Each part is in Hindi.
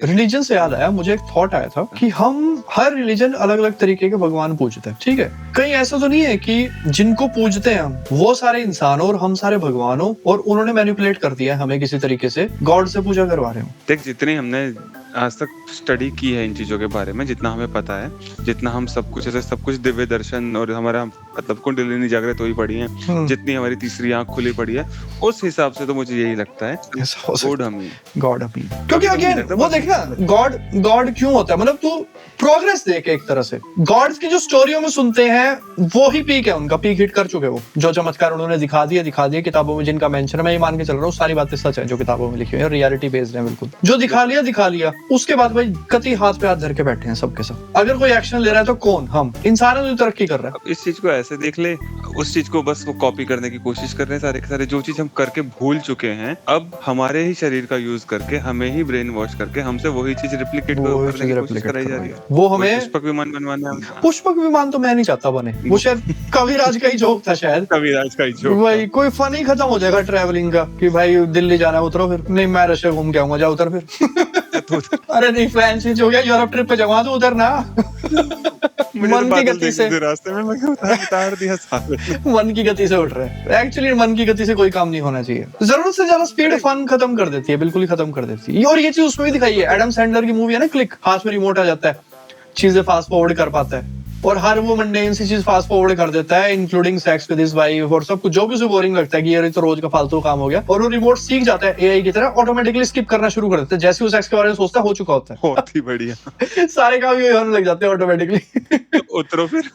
रिलीजन से याद आया, मुझे एक थॉट आया था कि हम हर रिलीजन अलग अलग तरीके के भगवान पूजते हैं, ठीक है। कहीं ऐसा तो नहीं है कि जिनको पूजते हैं हम वो सारे इंसान हो और हम सारे भगवान हो और उन्होंने मैनिपुलेट कर दिया है हमें किसी तरीके से गॉड से पूजा करवा रहे हो। देख, जितनी हमने आज तक स्टडी की है इन चीजों के बारे में, जितना हमें पता है, जितना हम सब कुछ दिव्य दर्शन और हमारा मतलब कुंडलिनी जागृत हुई पड़ी है, जितनी हमारी तीसरी आंख खुली पड़ी है, उस हिसाब से तो मुझे यही लगता है गॉड हम ही। गॉड हम ही, क्योंकि अगेन वो देखना गॉड क्यों होता है, मतलब तू प्रोग्रेस देख एक तरह से गॉड्स की जो स्टोरियों में सुनते हैं वो ही पीक है उनका, पीक हिट कर चुके वो, जो चमत्कार उन्होंने दिखा दिए किताबों में जिनका मेंशन है। मैं ये मान के चल रहा हूँ सारी बातें सच है जो किताबों में लिखी हुई है, रियलिटी बेस्ड है बिल्कुल। जो दिखा लिया उसके बाद भाई कति हाथ पे हाथ धर के बैठे हैं सबके सब। अगर कोई एक्शन ले रहा है तो कौन? हम इंसानों ने तरक्की कर रहा है। इस चीज को ऐसे देख ले, उस चीज को बस वो कॉपी करने की कोशिश कर रहे हैं सारे के सारे। जो चीज हम करके भूल चुके हैं, अब हमारे ही शरीर का यूज करके, हमें ही ब्रेन वॉश करके हमसे वही चीज रिप्लिकेट करने की कोशिश कराई जा रही है। वो हमें पुष्पक विमान बनवाना है। पुष्पक विमान तो मैं नहीं चाहता बने, वो शायद कविराज का ही जोक था शायद। कविराज का ही जोक भाई कोई फन ही खत्म हो जाएगा ट्रैवलिंग का कि भाई दिल्ली जाना है उतरो, फिर नहीं मैं रशिया घूम के आऊंगा, जा उतर फिर। अरे नहीं फ्रांस हो गया, यूरोप ट्रिप पे जाऊंगा तो उधर ना। मन की गति से रास्ते में मैं उतार दिया सारे। मन की गति से उठ रहे हैं। एक्चुअली मन की गति से कोई काम नहीं होना चाहिए। जरूरत से ज्यादा स्पीड फन खत्म कर देती है, बिल्कुल ही खत्म कर देती है। और ये चीज उसमें भी दिखाई है, एडम सैंडलर की मूवी है ना क्लिक, हाथ में रिमोट आ जाता है, चीजें फास्ट फॉरवर्ड कर पाता है और हर वो मंडेन सी चीज फास्ट फॉरवर्ड कर देता है, including sex with his wife और सब कुछ जो भी उसे बोरिंग लगता है कि ये तो रोज का फालतू काम हो गया। और वो रिमोट सीख जाता है एआई की तरह, ऑटोमेटिकली स्किप करना शुरू कर देता है जैसे वो सेक्स के बारे में सोचता हो चुका होता है। बहुत ही बढ़िया। सारे काम ये होने लग जाते हैं ऑटोमेटिकली। उतरो फिर।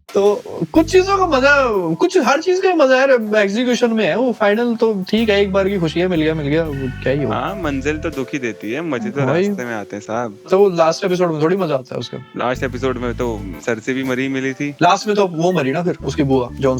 तो कुछ चीजों का मजा, कुछ हर चीज का मजा है एग्जीक्यूशन में है। वो फाइनल तो ठीक है, एक बार की खुशी है, मिल गया क्या ही हो। हाँ, मंजिल तो दुख ही देती है, मजे तो रास्ते में आते हैं साहब। तो लास्ट एपिसोड में थोड़ी मजा आता है उसका। लास्ट एपिसोड में तो सरसे भी मरी मिली थी। लास्ट में तो वो मरी ना फिर उसकी बुआ जॉन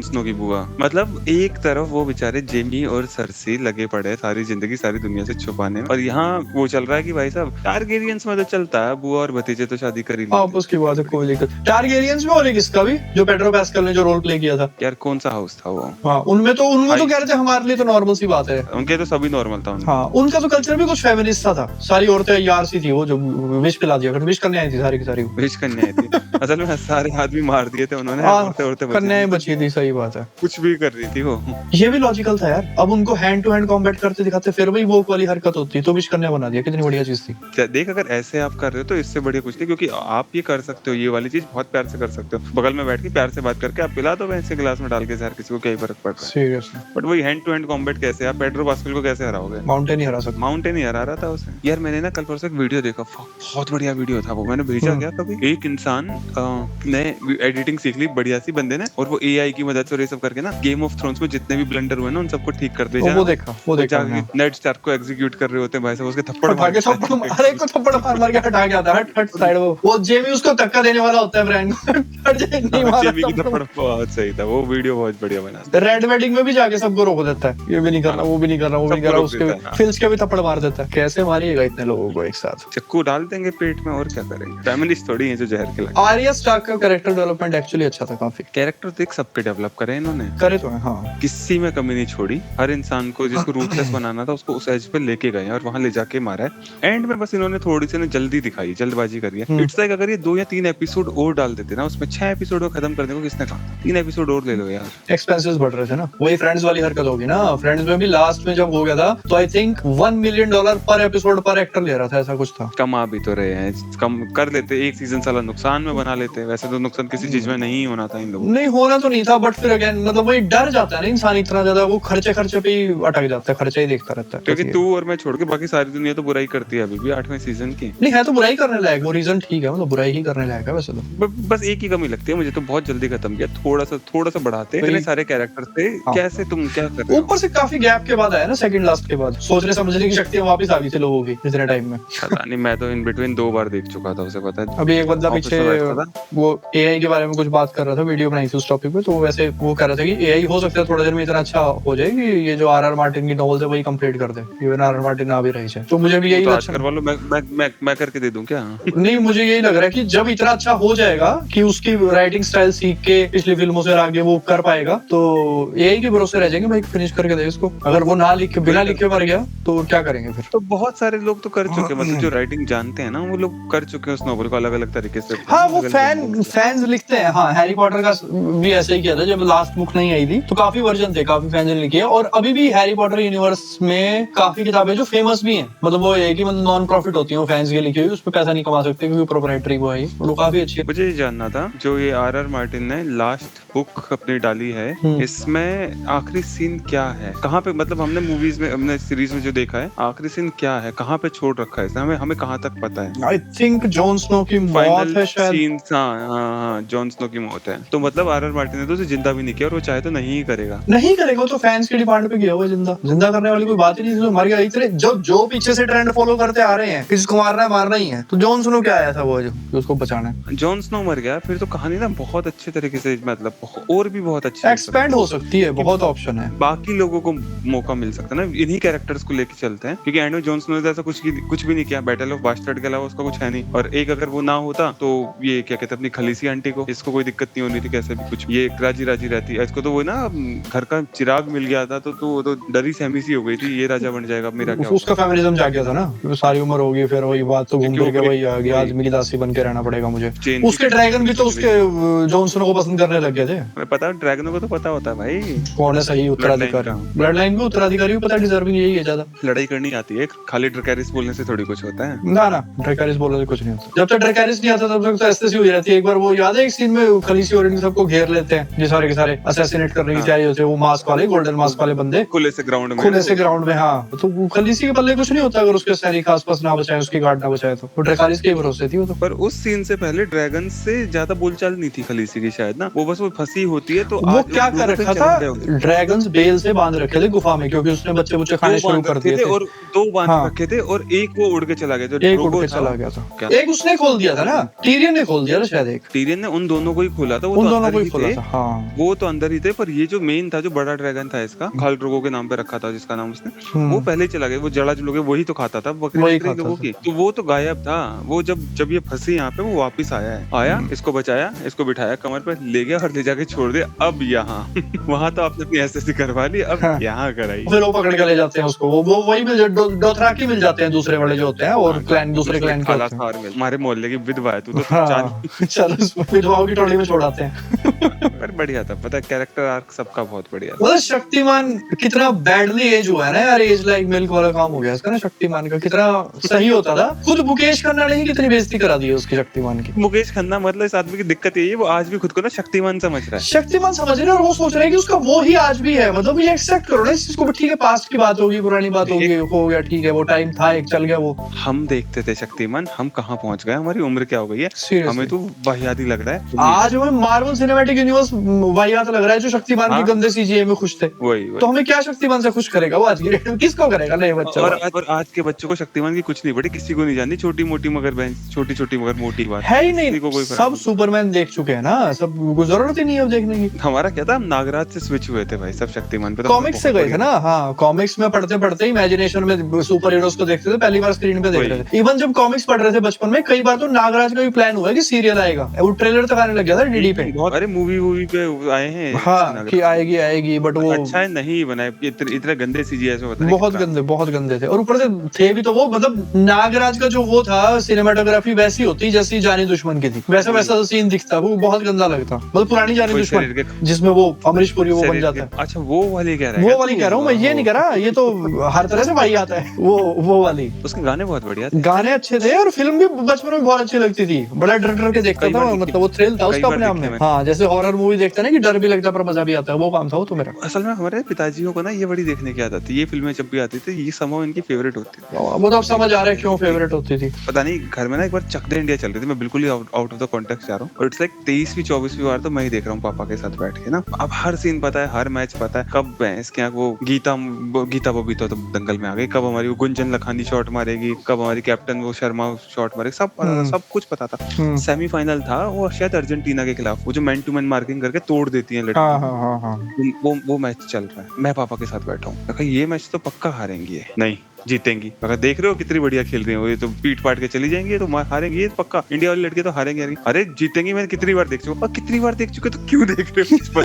स्नो की बुआ। मतलब एक तरफ वो बेचारे जेमी और सरसी लगे पड़े सारी जिंदगी सारी दुनिया से छुपाने में, और यहाँ वो चल रहा है कि भाई साहब टारगेरियंस में तो चलता है, बुआ और भतीजे तो शादी करी हाँ उसकी बात है, कोई दिक्कत। टारगेरियंस में और किसका भी जो पेड्रो पास्कल ने जो रोल प्ले किया था यार, कौन सा हाउस था वो? हाँ उनमें तो कह रहे थे हमारे लिए तो नॉर्मल सी बात है, उनके तो सभी नॉर्मल था। हाँ उनका तो कल्चर भी कुछ फेमिनिस्ट था। सारी औरतें यार सी थी, वो जो विश पिला दिया, विश करने आई थी सारी की सारी, विश करने आई थी। असल में सारे आदमी मार दिए थे उन्होंने, औरतें कन्याएं बची थी। सही बात है, कुछ भी कर रही थी वो। ये भी लॉजिकल था यार। अब उनको हैंड टू हैंड कॉम्बैट करते दिखाते फिर भी वो वाली हरकत होती तो विश करने बना दिया, कितनी बढ़िया चीज थी। देख, अगर ऐसे आप कर रहे हो तो इससे बढ़िया कुछ नहीं, क्योंकि आप ये कर सकते हो, ये वाली चीज बहुत प्यार से कर सकते हो। बगल में बैठ के प्यार से बात करके आप पिला दो वैसे गिलास में डाल के, यार किसी को क्या फर्क पड़ रहा है। सीरियसली। बट वही हैंड टू हैंड कॉम्बैट कैसे? आप पेड्रो पास्कल को कैसे हराओगे? माउंटेन ही हरा सकते। माउंटेन ही हरा रहा था उसे। यार मैंने ना कल परसों एक वीडियो देखा, बहुत बढ़िया वीडियो था वो, मैंने भेजा क्या कभी। एक इंसान ने एडिटिंग सीख ली बढ़िया सी बंदे ने, और वो एआई की मदद से ये सब करके ना गेम ऑफ थ्रोन्स में जितने भी ब्लंडर हुए ना उन सबको ठीक कर दिया। वो देखा नेड स्टार्क को एग्जीक्यूट कर रहे होते हैं भाई साहब, उसके थप्पड़ मार के अरे को थप्पड़ मार के हटा के आता है, हट साइड। वो जेमी उसको धक्का देने वाला होता है फ्रेंड को, हट जाए नहीं मारा। जेमी की थप्पड़ बहुत सही था, वो वीडियो बहुत बढ़िया बना। रेड वेडिंग में भी जाके सबको रोक देता है, ये भी नहीं करना, वो भी नहीं करना, वो भी नहीं करना, उसके फिल्स के भी थप्पड़ मार देता है। कैसे मारिएगा इतने लोगों को एक साथ? चक्कू डाल देंगे पेट में और क्या करेंगे। फैमिलीज थोड़ी है जो जहर खिलाएंगे। आर्या स्टार्क का कैरेक्टर डेवलपमेंट एक्चुअली अच्छा था काफी। कैरेक्टर देख सबके डेवलप करे इन्होंने, करे तो है हाँ, किसी में कमी नहीं छोड़ी। हर इंसान को जिसको रूटलेस बनाना था उसको उस एज पे लेके गए और वहां ले जाके मारा है। एंड में बस इन्होंने थोड़ी सी जल्दी दिखाई, जल्दबाजी करी है। इट्स लाइक अगर ये 2 या 3 एपिसोड और डाल देते ना उसमें, 6 एपिसोड को खत्म करने को किसने कहा? 3 एपिसोड और ले लो यार। एक्सपेंसेस बढ़ रहे थे ना, वही फ्रेंड्स वाली हरकत होगी ना। फ्रेंड्स में भी लास्ट में जब हो गया था तो आई थिंक $1 मिलियन पर एपिसोड पर एक्टर ले रहा था, ऐसा कुछ था। कमा भी तो रहे हैं, कम कर लेते, एक सीजन साला नुकसान में बना लेते। वैसे तो नुकसान किसी चीज में नहीं होना था इन लोगों, नहीं होना तो नहीं था, बट फिर अगेन मतलब वही डर जाता है ना इंसान इतना ज्यादा, वो खर्चे पे ही अटक जाता है, खर्चा ही देखता रहता है। क्योंकि तू और मैं छोड़ के बाकी सारी दुनिया तो बुराई करती है अभी भी 8वें सीजन की। नहीं है तो बुराई करने लायक, वो रीजन ठीक है, मतलब बुराई ही करने लायक है वैसे तो। बस एक ही कमी लगती है, मुझे तो बहुत जल्दी खत्म किया, थोड़ा सा बढ़ाते, इतने सारे कैरेक्टर थे, कैसे तुम क्या कर रहे हो? ऊपर से काफी गैप के बाद आया ना, सेकंड लास्ट के बाद सोचने समझने की शक्तियां वापस आ गई थी लोगों की इतने टाइम में। पता नहीं, मैं तो इन बिटवीन 2 बार देख चुका था उसे, पता है। अभी एक बंदा ऑफिस पीछे में बैठता था। वो एआई के बारे में कुछ बात कर रहा था, वीडियो बनाई थी उस टॉपिक पे, तो वैसे वो कह रहा था कि एआई हो सकता है थोड़ा देर में इतना अच्छा हो जाए कि ये जो आरआर मार्टिन की नॉवेल है वही कंप्लीट कर दे, इवन आरआर मार्टिन ना भी रही है। तो मुझे भी यही तो आज लक्षण, करवा लो, मैं करके दे दूं क्या? नहीं मुझे यही लग रहा है कि जब इतना अच्छा हो जाएगा कि उसकी राइटिंग स्टाइल सीख के पिछली फिल्मों से आगे वो कर पाएगा, तो एआई के भरोसे रह जाएंगे भाई, फिनिश करके दे इसको। अगर वो ना लिखे, बिना लिखे मर गया तो क्या करेंगे फिर? तो बहुत सारे लोग तो कर चुके हैं, मतलब जो राइटिंग जानते हैं ना, वो लोग कर चुके हैं उस नॉवल को अलग अलग तरीके से। हाँ वो फैंस लिखते हैं। हाँ हैरी पॉटर का भी ऐसे ही किया था, जब लास्ट बुक नहीं आई थी तो काफी वर्जन थे, काफी फैंस ने लिखी है। और अभी भी हैरी पॉटर यूनिवर्स में काफी किताबें जो फेमस भी हैं, मतलब वो है कि मतलब नॉन प्रॉफिट होती है, फैंस के लिखी हुई, उस पर पैसा नहीं कमा सकते क्योंकि प्रोप्राइटरी वो है, वो काफी अच्छी है। मुझे ये जानना था, जो ये आरआर मार्टिन ने लास्ट बुक अपनी डाली है, इसमें आखिरी सीन क्या है, कहाँ पे, मतलब हमने मूवीज में, हमने सीरीज में जो देखा है, आखिरी सीन क्या है, कहाँ पे छोड़ रखा है इसने, हमें कहाँ तक पता है? आई थिंक जॉन स्नो की मौत है शायद। सीन, हाँ, जॉन स्नो की मौत है। तो मतलब आरआर मार्टिन ने तो उसे जिंदा भी नहीं किया, और वो चाहे तो नहीं ही करेगा। नहीं करेगा तो फैंस के डिमांड पे किया हुआ, जिंदा करने वाली कोई बात ही नहीं, मर गया। इतने जो पीछे से ट्रेंड फॉलो करते आ रहे हैं, किसी को मारना ही है, तो जॉन स्नो क्या आया था वो जो उसको बचाना है? जॉन स्नो मर गया, फिर तो कहानी ना बहुत अच्छे तरीके से, मतलब और भी बहुत अच्छी एक्सपेंड हो सकती है, बहुत ऑप्शन है, बाकी लोगों को मौका मिल सकता है ना, इन्हीं कैरेक्टर्स को लेके चलते हैं, क्योंकि एंड में जॉन स्नो ने ऐसा कुछ भी नहीं किया, बैटल ऑफ बास्टर्ड के अलावा उसका कुछ है नहीं। और एक अगर वो ना होता तो ये क्या कहते हैं, अपनी खलीसी आंटी को, इसको कोई दिक्कत नहीं होनी थी कैसे भी, कुछ ये राजी रहती है, इसको तो वो ना घर का चिराग मिल गया था, तो डरी सहमी सी हो गई थी, ये राजा बन जाएगा, मेरा क्या उसका फेमिनिज्म जाग गया था ना, सारी उम्र होगी, फिर वही बात तो घूम फिर के वही आ गया, आदमी की दासी बन के रहना पड़ेगा मुझे। उसके ड्रैगन भी तो उसके जॉन स्नो को पसंद करने लग गए थे। मैं पता है, ड्रैगनों को तो पता होता है भाई कौन है सही उत्तराधिकारी, ब्लड लाइन में उत्तराधिकारी पता, डिजर्विंग यही है ज्यादा। लड़ाई करनी आती है, खाली ड्रैकारिस बोलने से थोड़ी कुछ होता है ना, ड्रैकारिस बोलने से कुछ नहीं होता। जब तक ड्रैकारिस नहीं आता तब तक तो ऐसे हो जाती है। एक बार वो याद है, एक सीन में खलीसी और इन सबको घेर लेते हैं, जो सारे के सारे असैसिनेट करने की तैयारी होती है, वो मास्क वाले, गोल्डन मास्क वाले बंदे, खुले से ग्राउंड में। हाँ तो खलीसी के पल्ले कुछ नहीं होता अगर उसके सैनिक आसपास ना बचाए, उसकी गार्ड ना बचाए, तो ड्रैकारिस के भरोसे थी वो तो। पर उस सीन से पहले ड्रैगन से ज्यादा बोलचाल नहीं थी खलीसी की शायद ना, वो बस वो फंसी होती है, तो वो क्या कर रखा था, ड्रैगन्स बेल से बांध रखे थे गुफा में, क्योंकि उसने बच्चे खाने शुरू कर दिए थे, और 2 बांध रखे थे, और एक वो उड़ के चला गया, एक उड़ के चला गया था, एक उसने खोल दिया था ना, टीरियन ने खोल दिया था शायद, एक टीरियन ने उन दोनों को ही खोला था, उन दोनों को ही खोला था। हाँ वो तो अंदर ही थे, पर ये जो मेन था, जो बड़ा ड्रैगन था इसका, खाल ड्रोगो के नाम पे रखा था जिसका नाम उसने, वो पहले चला गया, वो जड़ा जो लोग वही तो खाता था बकरी लोगों की, तो वो तो गायब था। वो जब ये फंसी यहाँ पे, वो वापस आया, इसको बचाया, इसको बिठाया कमर पे, ले गया और ले जाके छोड़ दिया। अब यहाँ वहाँ तो आपने अपनी एसएससी करवा ली, अब यहाँ कराई, फिर वो पकड़ के ले जाते हैं उसको, वो वही डोथराकी मिल जाते हैं दूसरे वाले जो होते हैं, और क्लैन दूसरे क्लैन के होते हैं। हमारे मोहल्ले की विधवा है तू तो, चलो विधवाओं की टोली में छोड़ाते हैं। पर बढ़िया था, पता है, कैरेक्टर आर्क सबका बहुत बढ़िया था। मतलब शक्तिमान कितना बैडली एज हुआ है ना यार, एज लाइक मिल्क वाला काम हो गया इसका ना, शक्तिमान का कितना सही होता था। खुद मुकेश खन्ना ने कितनी बेइज्जती करा दी है उसकी शक्तिमान की। मुकेश खन्ना, मतलब इस आदमी की दिक्कत यही है, वो आज भी खुद को ना शक्तिमान समझ रहा है, शक्तिमान समझ रहा है, और वो सोच रहा है कि उसका वो ही आज भी है, मतलब ये एक्सेप्ट करो ना इस चीज को, ठीक है पास्ट की बात होगी, पुरानी बात होगी, हो गया ठीक है, वो टाइम था, एक चल गया वो। हम देखते थे शक्तिमान, हम कहाँ पहुंच गए, हमारी उम्र क्या हो गई है, हमें तो वाहियात ही लग रहा है। आज हमें मार्वल सिनेमैटिक यूनिवर्स वाहियात लग रहा है, जो शक्तिमान की गंदे सीजीआई में खुश थे, वही तो हमें क्या शक्तिमान से खुश करेगा वो आज की डेट में, किसको करेगा नए बच्चा। और आज के बच्चों को शक्तिमान की कुछ नहीं पड़ी, किसी को नहीं जानती, छोटी मोटी मगर मोटी बात है ही नहीं, सब सुपरमैन देख चुके हैं ना, सब जरूरत ही नहीं है अब देखने की। हमारा क्या था, हम नागराज से स्विच हुए थे भाई, सब शक्तिमान पे कॉमिक्स से गए थे ना। हाँ कॉमिक्स में पढ़ते इमेजिनेशन में सुपर हीरोज को देखते थे, पहली बार स्क्रीन पे देख रहे थे। इवन जब कॉमिक्स पढ़ रहे थे बचपन में, कई बार तो नागराज का भी प्लान हुआ है कि सीरियल आएगा, वो ट्रेलर तक आने लग गया था डीडी पे। अरे मूवी पे आए हैं, हाँ कि आएगी, बट वो अच्छा नहीं बनाए, इतने गंदे सीजीआई से होता है, बहुत गंदे थे, और ऊपर से थे भी तो वो, मतलब नागराज का जो वो था सिनेमाटोग्राफी वैसी होती जैसी जानी दुश्मन की थी, वैसा सीन दिखता, वो बहुत गंदा लगता, मतलब पुरानी जानी दुश्मन जिसमें वो अमरीश पुरी वो बन जाता है। अच्छा वो वाली कह रहा है, वो वाली कह रहा हूँ मैं, ये नहीं कह रहा, ये तो हर तरह से भाई आता है वो वाली। उसके गाने बहुत बढ़िया थे, गाने अच्छे थे, और फिल्म भी बचपन में बहुत अच्छी लगती थी, बड़ा डर के देखता था, मतलब वो थ्रिल था उसका अपने आप में। हाँ जैसे हॉरर मूवी देखते हैं ना कि डर भी लगता है पर मजा भी आता है, वो काम था वो तो मेरा। असल में हमारे पिताजियों को ना ये बड़ी देखने की आदत थी, ये फिल्में जब भी आती थी ये समहाउ इनकी फेवरेट होती थी। वो तो अब समझ आ रहा है क्यों फेवरेट होती थी। पता नहीं, घर में ना एक बार चक दे इंडिया चल रही थी, मैं बिल्कुल ही आउट ऑफ द कॉन्टेक्स्ट जा रहा हूँ, और इट्स लाइक 23वीं 24वीं बार तो मैं ही देख रहा हूँ पापा के साथ बैठ के ना। अब हर सीन पता है, हर मैच पता है, कब भैंस के यहाँ वो गीता बबीता तो दंगल में आ गई, कब हमारी वो गुंजन लखानी शॉट मारेगी, कब हमारी कैप्टन वो शर्मा शॉट मारेगी, सब पता था, सब कुछ पता था। सेमीफाइनल था वो शायद अर्जेंटीना के खिलाफ, वो जो मैन टू मैन मार्किंग करके तोड़ देती है लड़की, वो मैच चल रहा है, मैं पापा के साथ बैठा हूँ। ये मैच तो पक्का हारेंगी ये, नहीं जीतेंगी। अगर देख रहे हो कितनी बढ़िया खेल रही है, ये तो पीट पाट के चली जाएंगी, तो हारेंगी ये पक्का, इंडिया वाली लड़के तो हारेंगे। अरे जीतेंगी, मैं कितनी बार देख चुका, और कितनी बार देख चुके तो क्यों देख रहे हो?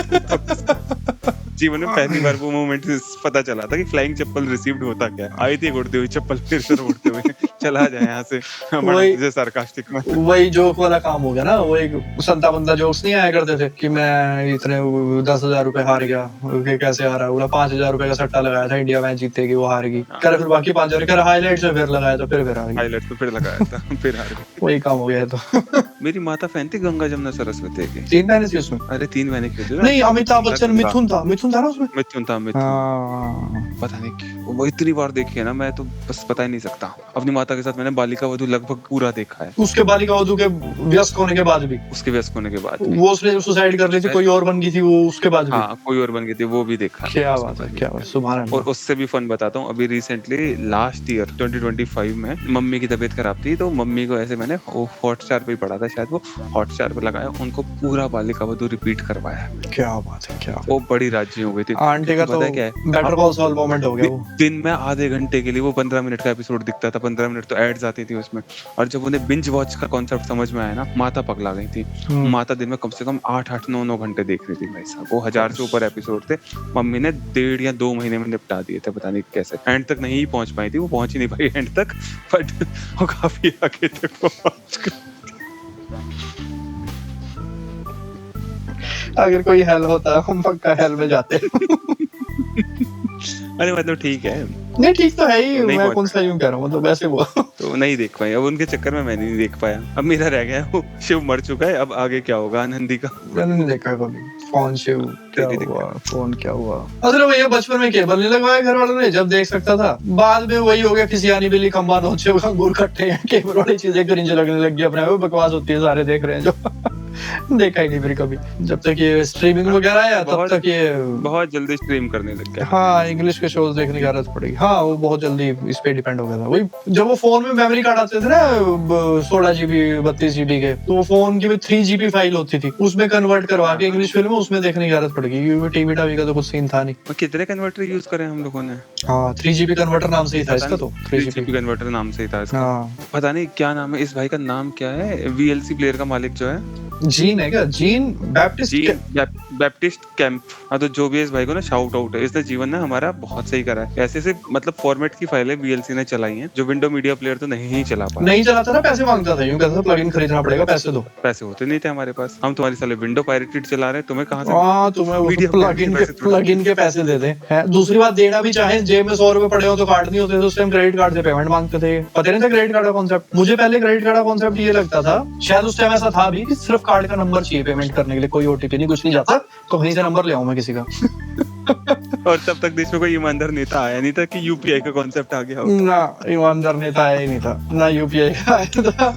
जीवन में पहली बार वो मोमेंट पता चला था कि फ्लाइंग चप्पल रिसीव्ड होता क्या। आई थी उड़ती हुई चप्पल, फिर से उड़ते हुए चला जाए यहाँ से, वही सार्कास्टिक में वही जोक वाला काम हो गया ना। वो एक संता बंदा जोक्स नहीं आया करते थे कि मैं इतने 10,000 रुपए हार गया, कैसे हारा, बोला 5,000 रुपए का सट्टा लगाया था, इंडिया मैच जीतेगी, वो हार गई, कर फिर बाकी 5,000 कर हाईलाइट से फिर लगाया तो फिर हार गई, हाईलाइट तो फिर लगाया था फिर हार गई, वही काम हो गया। तो मेरी माता फैन थी गंगा जमुना सरस्वती की। 3 बहनें थी उसमें? अरे 3 बहनें क्यों थी? नहीं, अमिताभ बच्चन मिथुन था ना उसमें? मिथुन था। पता नहीं क्यों वो इतनी बार देखी है ना, मैं तो बस बता ही नहीं सकता। अपनी माता के साथ मैंने बालिका वधू लगभग पूरा देखा है। उसके बालिका वधू के व्यस्क होने के बाद भी, उसके व्यस्क होने के बाद वो उसने सुसाइड कर ली थी, कोई और बन गई थी वो उसके बाद भी। हाँ, कोई और बन गई थी, वो भी देखा। क्या बात है, क्या बात, सुभान अल्लाह। और उससे भी फन बताता हूँ, अभी रिसेंटली लास्ट ईयर 2025 में मम्मी की तबीयत खराब थी, तो मम्मी को ऐसे मैंने हॉटस्टार पे ही पढ़ा था शायद, वो हॉटस्टार पे लगाया, उनको पूरा बालिका वधू रिपीट करवाया। क्या बात है, क्या वो बड़ी राजी हो गई थी। आंटी का तो बेटर कॉल सॉल मोमेंट हो गया वो। दिन में आधे घंटे के लिए वो 15 मिनट का एपिसोड दिखता था, 15 मिनट तो एड्स आती थी उसमें, और जब उन्हें बिंज वॉच का कॉन्सेप्ट समझ में आया ना, माता पगला गई थी। माता दिन में कम से कम 8-8, 9-9 घंटे देख रही थी भाई साहब। वो 1000 से ऊपर एपिसोड थे, मम्मी ने 1.5 या 2 महीने में निपटा दिए थे, पता नहीं कैसे। एंड तक नहीं पहुंच पाई थी, वो पहुंच ही नहीं पाई एंड तक, बट वो काफी आगे तक पहुंच गई। अगर कोई हेल होता हम पक्का हेल में जाते। अरे मतलब ठीक है, नहीं ठीक तो है ही, मैं कौन सा यूं कह रहा हूँ, मतलब वैसे हुआ तो नहीं देख पाए। अब उनके चक्कर में मैंने नहीं देख पाया, अब मेरा रह गया। वो शिव मर चुका है, अब आगे क्या होगा आनंदी का, मैंने नहीं देखा कभी। कौन शिव क्या हुआ, कौन क्या हुआ। असल भैया बचपन में केबल नहीं लगवाया घर वालों ने, जब देख सकता था। बाद में वही हो गया, किसी आनी बिल्ली खंबा नोचे अंगूर कट्टे हैं, केबल वाली चीजें क्रिंज लगने लग गई अपने, वो बकवास होती है, सारे देख रहे हैं जो देखा ही नहीं फिर कभी। जब तक ये स्ट्रीमिंग वगैरह आया तब तक ये बहुत जल्दी स्ट्रीम करने लग गया। हाँ, इंग्लिश के शोज देखने की आदत पड़ी। हाँ, वो बहुत जल्दी इस पे डिपेंड हो गया था। वही जब वो फोन में मेमोरी कार्ड आते थे ना 16 GB 32 GB के, तो वो फोन की 3 GB फाइल होती थी, उसमें कन्वर्ट करवा के इंग्लिश फिल्म उसमें देखने की आदत पड़ गई, क्योंकि टीवी टावी का तो कुछ सीन था नहीं। कितने कन्वर्टर यूज करे हम लोगों ने? हाँ, 3 GB कन्वर्टर नाम से ही था इसका, तो 3 GB कन्वर्टर नाम से ही था इसका। पता नहीं क्या नाम है इस भाई का, नाम क्या है? VLC प्लेयर का मालिक जो है जीन है क्या? Jean Baptiste camp. हाँ, तो जो भी है इस भाई को ना शाउट आउट है, इसने जीवन ने हमारा बहुत सही करा है। ऐसे से मतलब फॉर्मेट की फाइलें VLC ने चलाई हैं जो विंडो मीडिया प्लेयर तो नहीं चला पाया। नहीं चलाता ना, पैसे मांगता था, यूं कहता था प्लगइन खरीदना पड़ेगा, पैसे दो। पैसे होते नहीं थे हमारे पास, हम तुम्हारी साले विंडो पायरेटेड चला रहे, तुम्हें कहाँ से? हाँ, तुम्हें प्लगइन के पैसे दे दे। दूसरी बात, देना भी चाहे, जेब में 100 रुपए पड़े हो तो कार्ड नहीं होते, तो उस टाइम क्रेडिट कार्ड से पेमेंट मांगते थे। पता नहीं था क्रेडिट कार्ड का कॉन्सेप्ट। मुझे पहले क्रेडिट कार्ड का कॉन्सेप्ट ये लगता था, शायद उस टाइम ऐसा था भी, कि सिर्फ कार्ड का नंबर चाहिए पेमेंट करने के लिए, कोई OTP नहीं, कुछ नहीं जाता, तो कहीं से नंबर ले आऊं मैं किसी का। और तब तक देश में कोई ईमानदार नेता आया नहीं था कि UPI का कॉन्सेप्ट आ गया हो। ना ईमानदार नेता आया ही नहीं था, ना UPI आया था,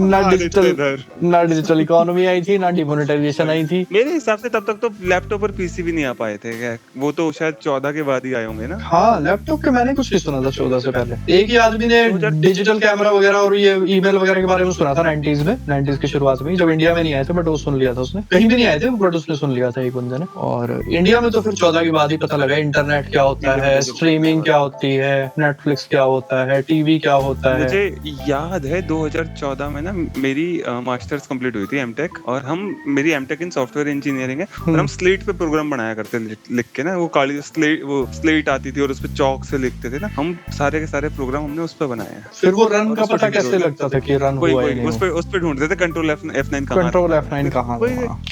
ना डिजिटल इकोनॉमी आई थी, ना डिमोनेटाइजेशन आई थी। मेरे हिसाब से तब तक तो लैपटॉप और PC भी नहीं आ पाए थे क्या? वो तो शायद 14 के बाद ही आए होंगे ना। हाँ, लैपटॉप के मैंने कुछ नहीं सुना था 14 से पहले। एक ही आदमी ने डिजिटल कैमरा वगैरह और ये ईमेल वगैरह के बारे में सुना था 90s की शुरुआत में, जब इंडिया में नहीं आए थे, बट वो सुन लिया था उसने। कहीं भी नहीं आए थे बट उसने सुन लिया था एक बंदे ने। और इंडिया में तो फिर 14 के बाद ही पता लगा इंटरनेट क्या होता है, स्ट्रीमिंग क्या होती है, नेटफ्लिक्स क्या होता है, टीवी क्या होता है। मुझे याद है 2014 में ना मेरी मास्टर्स कंप्लीट हुई थी, एमटेक, और मेरी एमटेक इन सॉफ्टवेयर इंजीनियरिंग है, और हम स्लेट पे प्रोग्राम बनाया करते लिख के ना, वो काली स्लेट आती थी और उस पे चौक से लिखते थे ना, हम सारे के सारे प्रोग्राम हमने उस पे बनाए हैं। फिर वो रन का पता कैसे लगता था कि रन हुआ है? उस पे ढूंढते थे कंट्रोल F9 कहाँ। कंट्रोल F9 कहाँ?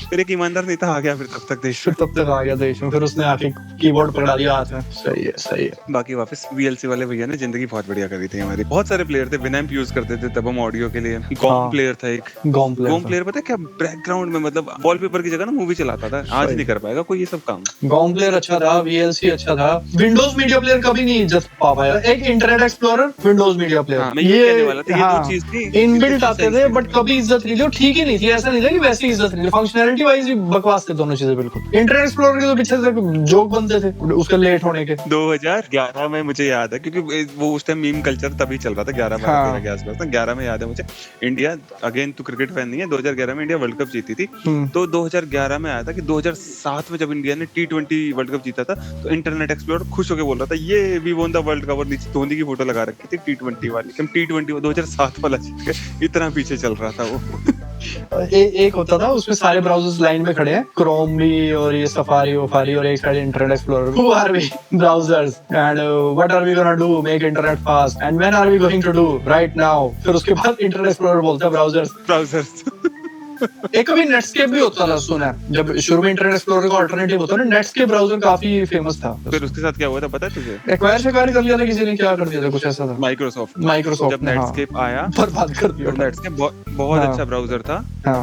फिर एक ईमानदार नेता आ गया फिर तब तक देश में, तब तक आ गया देश में, फिर उसने आके कीबोर्ड पकड़ा दिया हाथ में। सही है, सही है। बाकी वापस VLC वाले भैया ने जिंदगी बहुत बढ़िया करी थी हमारी। बहुत सारे प्लेयर थे, विनैम्प यूज करते थे तब हम ऑडियो के लिए। गॉम प्लेयर था एक। गॉम गॉम प्लेयर पता है क्या, बैकग्राउंड में मतलब वॉलपेपर की जगह ना मूवी चलाता था। आज नहीं कर पाएगा कोई ये सब काम। गॉम प्लेयर अच्छा था, VLC अच्छा था। विंडोज मीडिया प्लेयर कभी नहीं इज्जत पा पाया। एक internet explorer, Windows media player, ये कहने वाला था, ये दो चीज थी इनबिल्ट आते थे, बट कभी इज्जत नहीं थी। ठीक ही नहीं थी, ऐसा नहीं था कि वैसी इज्जत नहीं थी। फंक्शनैलिटी वाइज भी बकवास थे दोनों चीजें बिल्कुल। इंटरनेट एक्सप्लोरर के तो पीछे से जोक बनते थे उसके लेट होने के। 2011 में मुझे याद है, क्योंकि वो उस टाइम मीम कल्चर तभी चल रहा था, 11-12 के आसपास ना। 11 में याद है मुझे, इंडिया, अगेन तू क्रिकेट फैन नहीं है, 2011 में इंडिया वर्ल्ड कप जीती थी। तो 2011 में आया था कि 2007 में जब इंडिया ने T20 वर्ल्ड कप जीता था, तो इंटरनेट एक्सप्लोरर खुश होकर बोल रहा था, ये we won the world cup, और नीचे धोनी की फोटो लगा रखी थी T20 वाली। हम T20 2007 वाला जीत गए, इतना पीछे चल रहा था वो। एक होता था उसमें सारे ब्राउजर्स लाइन में खड़े हैं, क्रोम भी और ये सफारी वफारी, और एक side internet explorer. Who are we? Browsers. And what are we gonna do? Make internet fast. And when are we going to do? Right now. फिर उसके बाद इंटरनेट एक्सप्लोरर बोलता है ब्राउजर्स। एक कभी नेटस्केप भी होता था, सुना है? जब शुरू में इंटरनेट एक्सप्लोरर का अल्टरनेटिव होता है ना, नेटस्केप ब्राउजर काफी फेमस था। फिर उसके साथ क्या हुआ था पता है तुझे? एक्वायर कर लिया था किसी ने, क्या कर दिया था, कुछ ऐसा था। माइक्रोसॉफ्ट जब नेटस्केप आया, बर्बाद कर दिया। नेटस्केप बहुत अच्छा ब्राउजर था।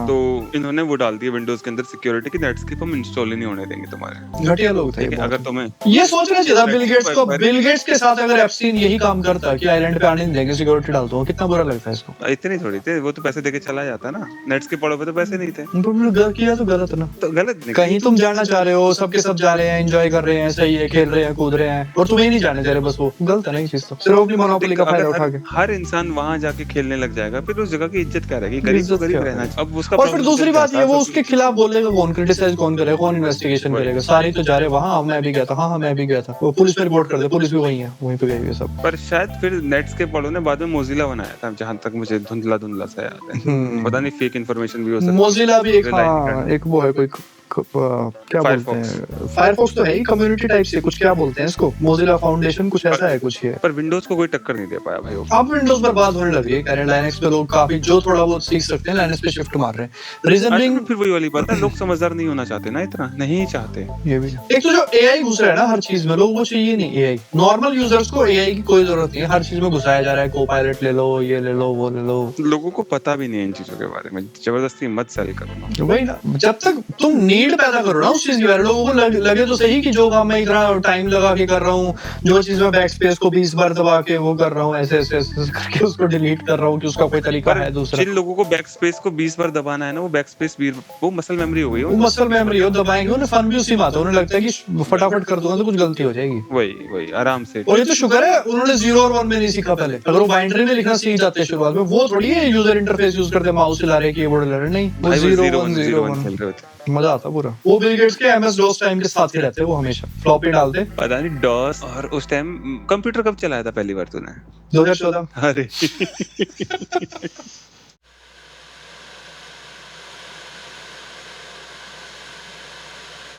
तो इन्होंने वो डाल दिया विंडोज के अंदर सिक्योरिटी की, नेटस्केप हम इंस्टॉल ही नहीं होने देंगे तुम्हारे। घटिया लोग थे। अगर तुम्हें ये सोचना चाहिए था बिल गेट्स को। बिल गेट्स के साथ अगर एप्स्टीन यही काम करता कि आइलैंड पे आने नहीं देंगे, सिक्योरिटी डालता हूँ, कितना बुरा लगता है इसको। इतनी थोड़ी थे, वो तो पैसे देके चला जाता ना। नेटस्केप पड़ो पे तो पैसे नहीं थे। किया तो गलत ना, तो गलत नहीं। कहीं तुम जाना चाह रहे हो, सबके सब जा रहे हैं, एंजॉय कर रहे हैं, सही है, खेल रहे हैं, कूद रहे हैं, और तुम्हें नहीं जाने दे रहे, बस वो गलत है ना ये चीज। तो सिर्फ अपनी मोनोपोली का फायदा उठा के हर इंसान वहां जाके खेलने लग जाएगा, फिर उस जगह की इज्जत क्या रहेगी? गरीब तो गरीब रहना चाहिए। अब उसका और फिर दूसरी बात ये, वो उसके खिलाफ बोलेगा कौन, क्रिटिसाइज कौन करेगा, कौन इन्वेस्टिगेशन करेगा? सारे तो जा रहे वहाँ, मैं भी गया था, हाँ मैं भी गया था, वो पुलिस पे रिपोर्ट कर दे, पुलिस भी वही है, वहीं पे गई है सब। पर शायद फिर नेटस्केप वालों ने बाद में मोजिला बनाया था, जहां तक मुझे धुंधला सा याद है। पता नहीं फेक इन्फॉर्मेशन भी हो सकता है। मोजिला भी एक वो है, कोई क्या बोलते हैं, फायरफॉक्स तो है ही कम्युनिटी टाइप से, कुछ क्या बोलते हैं इसको, मोजिला फाउंडेशन कुछ ऐसा है कुछ। पर विंडोज को कोई टक्कर नहीं दे पाया भाई। अब विंडोज बर्बाद होने लगी है, लाइनक्स पे लोग काफी जो थोड़ा बहुत सीख सकते हैं लाइनक्स पे शिफ्ट मार रहे हैं। रीजन बीइंग फिर वही वाली बात है, लोग समझदार नहीं होना चाहते ना, इतना नहीं चाहते। ये भी एक तो जो एआई घुस रहा है ना हर चीज में, लोगों को चाहिए नहीं एआई। नॉर्मल यूजर्स को एआई की कोई जरूरत नहीं है, हर चीज में घुसाया जा रहा है, को पायलट ले लो, ये ले लो, वो ले लो। लोगों को पता भी नहीं है इन चीजों के बारे में, जबरदस्ती मत सेल करो। वही ना, जब तक तुम नीड पैदा करो ना उस चीज के बारे में, लोगों को लगे तो सही कि जो काम मैं इतना टाइम लगा के कर रहा हूँ, जो चीज मैं बैक स्पेस को 20 बार दबा के वो कर रहा हूँ, ऐसे करके उसको डिलीट कर रहा हूँ, कि उसका कोई तरीका है दूसरा। जिन लोगों को बैक स्पेस को 20 बार दबाना है ना, वो बैक स्पेस वो मसल मेमोरी हो गई, वो मसल मेमोरी हो, दबाएंगे, उन्हें फन भी उसी में आता है, उन्हें लगता है कि फटाफट कर दूंगा तो कुछ गलती हो जाएगी। वही आराम से। और ये तो शुक्र है उन्होंने 0 और 1 में नहीं सीखा पहले, अगर वो बाइनरी में लिखना सीख जाते हैं शुरुआत में, वो थोड़ी है यूजर इंटरफेस यूज करते, माउस हिला रहे, कीबोर्ड हिला रहे, नहीं, वो 0-1 खेल रहे होते, मजा आता पूरा। वो बिल गेट्स के MS DOS टाइम के साथ ही रहते, वो हमेशा फ्लॉपी डालते। पता नहीं DOS, और उस टाइम कंप्यूटर कब चलाया था पहली बार तूने? 2014। अरे